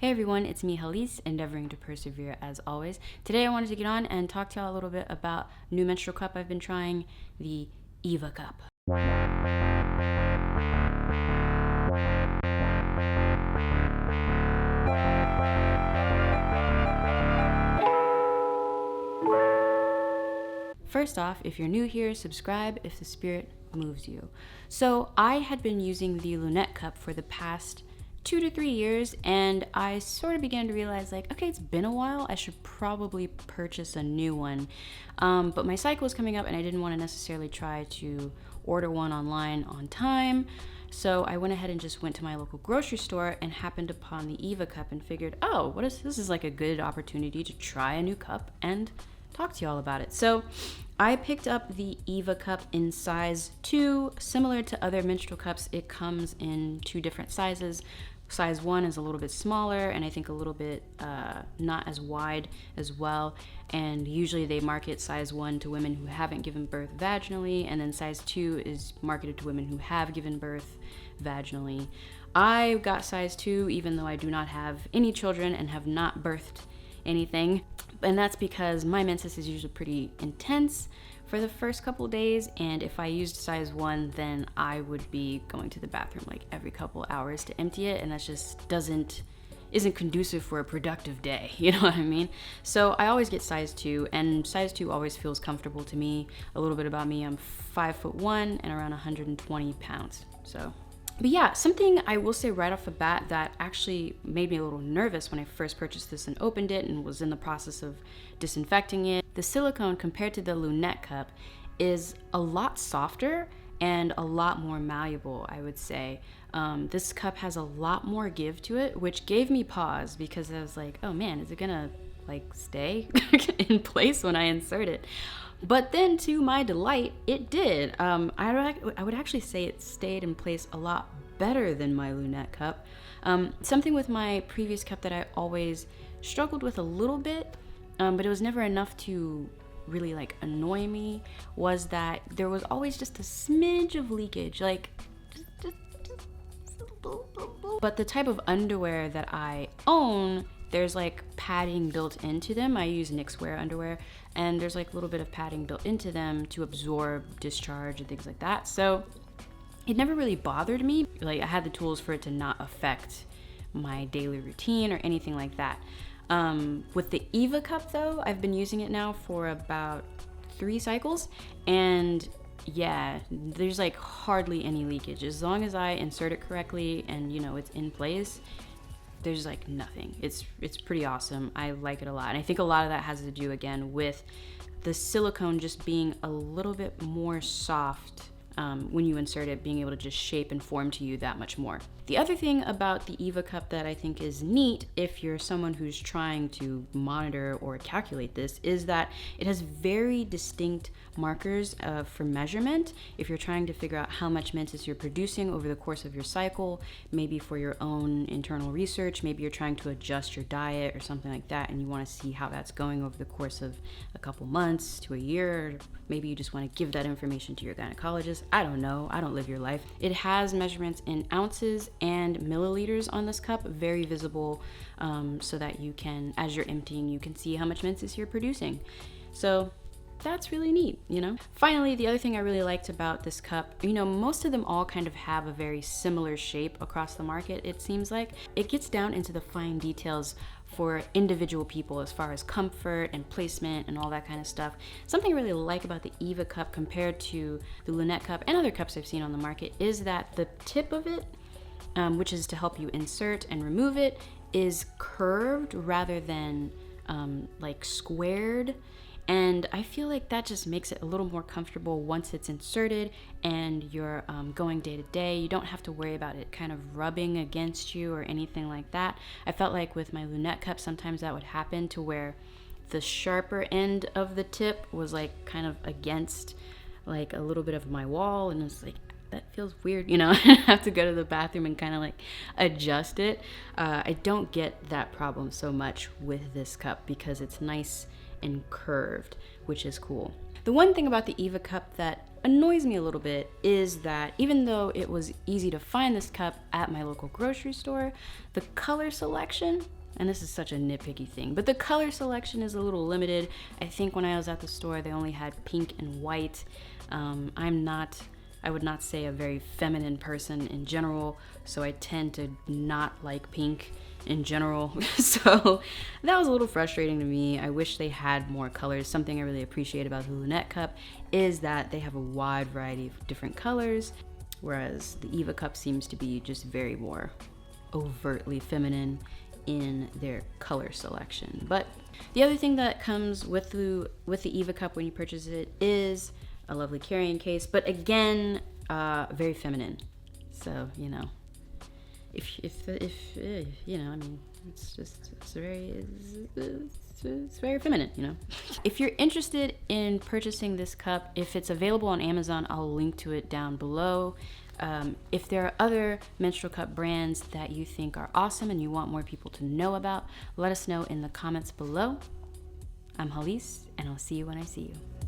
Hey everyone, it's me Hallease, endeavoring to persevere as always. Today I wanted to get on and talk to y'all a little bit about new menstrual cup I've been trying, the Eva Cup. First off, if you're new here, subscribe if the spirit moves you. So I had been using the Lunette cup for the past 2 to 3 years, and I sort of began to realize, like, okay, it's been a while, I should probably purchase a new one. But my cycle was coming up and I didn't want to necessarily try to order one online on time. So I went ahead and just went to my local grocery store and happened upon the Eva Cup and figured, oh, this is like a good opportunity to try a new cup and talk to y'all about it. So I picked up the Eva Cup in size 2. Similar to other menstrual cups, it comes in 2 different sizes. Size 1 is a little bit smaller and I think a little bit not as wide as well. And usually they market size 1 to women who haven't given birth vaginally, and then size 2 is marketed to women who have given birth vaginally. I got size 2 even though I do not have any children and have not birthed anything, and that's because my menses is usually pretty intense for the first couple days, and if I used size 1, then I would be going to the bathroom like every couple hours to empty it, and that just isn't conducive for a productive day, you know what I mean? So I always get size 2, and size 2 always feels comfortable to me. A little bit about me, I'm 5'1" and around 120 pounds. But yeah, something I will say right off the bat that actually made me a little nervous when I first purchased this and opened it and was in the process of disinfecting it. The silicone compared to the Lunette cup is a lot softer and a lot more malleable, I would say. This cup has a lot more give to it, which gave me pause because I was like, oh man, is it gonna like stay in place when I insert it? But then, to my delight, it did. I would actually say it stayed in place a lot better than my Lunette cup. Something with my previous cup that I always struggled with a little bit, but it was never enough to really like annoy me, was that there was always just a smidge of leakage, like just but the type of underwear that I own, there's like padding built into them. I use knixwear underwear, and there's like a little bit of padding built into them to absorb discharge and things like that. So it never really bothered me. Like, I had the tools for it to not affect my daily routine or anything like that. With the Eva Cup though, I've been using it now for about 3 cycles, and yeah, there's like hardly any leakage. As long as I insert it correctly and it's in place, there's like nothing. It's pretty awesome. I like it a lot. And I think a lot of that has to do again with the silicone just being a little bit more soft when you insert it, being able to just shape and form to you that much more. The other thing about the Eva Cup that I think is neat if you're someone who's trying to monitor or calculate this is that it has very distinct markers for measurement. If you're trying to figure out how much menses you're producing over the course of your cycle, maybe for your own internal research, maybe you're trying to adjust your diet or something like that, and you want to see how that's going over the course of a couple months to a year. Maybe you just want to give that information to your gynecologist. I don't know. I don't live your life. It has measurements in ounces and milliliters on this cup, very visible, so that you can, as you're emptying, you can see how much menses you're producing. So that's really neat, Finally, the other thing I really liked about this cup, most of them all kind of have a very similar shape across the market, it seems like. It gets down into the fine details for individual people as far as comfort and placement and all that kind of stuff. Something I really like about the Eva Cup compared to the Lunette cup and other cups I've seen on the market is that the tip of it, which is to help you insert and remove it, is curved rather than like squared. And I feel like that just makes it a little more comfortable once it's inserted and you're going day to day. You don't have to worry about it kind of rubbing against you or anything like that. I felt like with my Lunette cup, sometimes that would happen to where the sharper end of the tip was like kind of against like a little bit of my wall, and it's like, that feels weird, I have to go to the bathroom and kind of like adjust it. I don't get that problem so much with this cup because it's nice and curved, which is cool. The one thing about the Eva Cup that annoys me a little bit is that even though it was easy to find this cup at my local grocery store, the color selection, and this is such a nitpicky thing, but the color selection is a little limited. I think when I was at the store, they only had pink and white. I would not say a very feminine person in general, so I tend to not like pink in general. So that was a little frustrating to me. I wish they had more colors. Something I really appreciate about the Lunette cup is that they have a wide variety of different colors, whereas the Eva Cup seems to be just very more overtly feminine in their color selection. But the other thing that comes with the Eva Cup when you purchase it is a lovely carrying case, but again, very feminine. So, you know, if you know, I mean, it's very feminine, you know. If you're interested in purchasing this cup, if it's available on Amazon, I'll link to it down below. If there are other menstrual cup brands that you think are awesome and you want more people to know about, let us know in the comments below. I'm Hallease, and I'll see you when I see you.